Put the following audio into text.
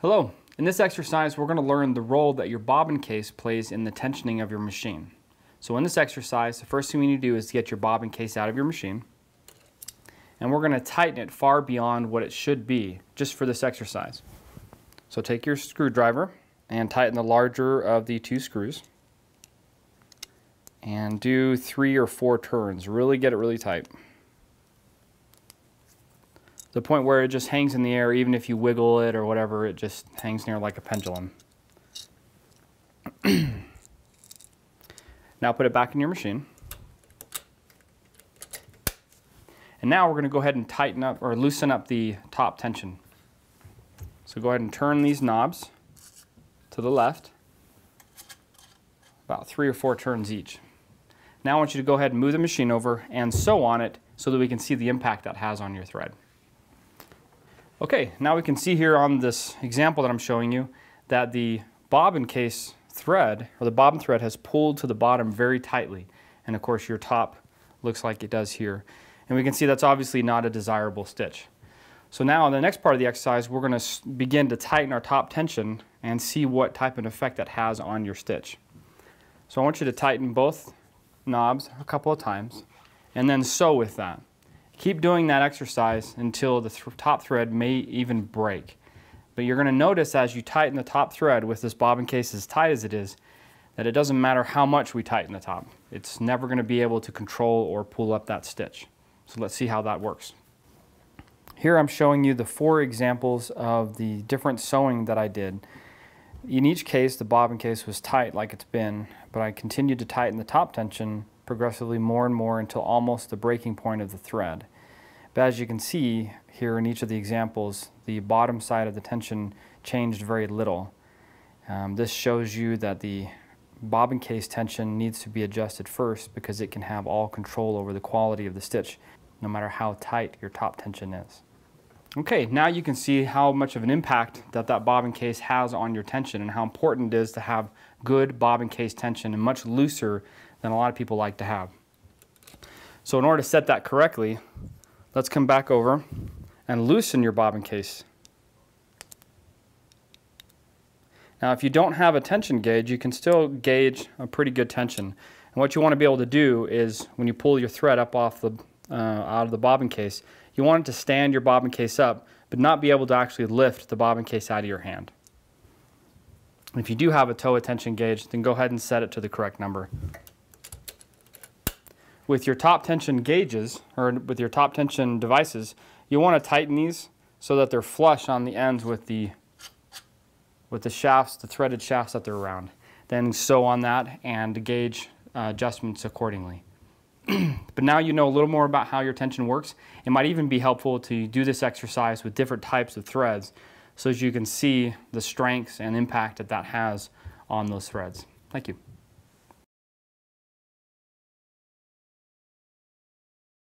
Hello. In this exercise, we're going to learn the role that your bobbin case plays in the tensioning of your machine. So in this exercise, the first thing we need to do is to get your bobbin case out of your machine. And we're going to tighten it far beyond what it should be, just for this exercise. So take your screwdriver and tighten the larger of the two screws. And do 3 or 4 turns. Really get it really tight. The point where it just hangs in the air, even if you wiggle it or whatever, it just hangs near like a pendulum. Now put it back in your machine. And now we're going to go ahead and tighten up or loosen up the top tension. So go ahead and turn these knobs to the left, about 3 or 4 turns each. Now I want you to go ahead and move the machine over and sew on it so that we can see the impact that has on your thread. Okay, now we can see here on this example that I'm showing you that the bobbin case thread, or the bobbin thread, has pulled to the bottom very tightly. And of course your top looks like it does here. And we can see that's obviously not a desirable stitch. So now in the next part of the exercise, we're going to begin to tighten our top tension and see what type of effect that has on your stitch. So I want you to tighten both knobs a couple of times and then sew with that. Keep doing that exercise until the top thread may even break. But you're going to notice as you tighten the top thread with this bobbin case as tight as it is, that it doesn't matter how much we tighten the top. It's never going to be able to control or pull up that stitch. So let's see how that works. Here I'm showing you the 4 examples of the different sewing that I did. In each case, the bobbin case was tight like it's been, but I continued to tighten the top tension progressively more and more until almost the breaking point of the thread. But as you can see here in each of the examples, the bottom side of the tension changed very little. This shows you that the bobbin case tension needs to be adjusted first because it can have all control over the quality of the stitch, no matter how tight your top tension is. Okay, now you can see how much of an impact that bobbin case has on your tension and how important it is to have good bobbin case tension and much looser than a lot of people like to have. So in order to set that correctly, let's come back over and loosen your bobbin case. Now if you don't have a tension gauge, you can still gauge a pretty good tension. And what you want to be able to do is when you pull your thread up off the out of the bobbin case, you want it to stand your bobbin case up, but not be able to actually lift the bobbin case out of your hand. If you do have a toe tension gauge, then go ahead and set it to the correct number. With your top tension gauges, or with your top tension devices, you want to tighten these so that they're flush on the ends with the shafts, the threaded shafts that they're around. Then sew on that and gauge adjustments accordingly. But now you know a little more about how your tension works. It might even be helpful to do this exercise with different types of threads so that you can see the strengths and impact that has on those threads. Thank you.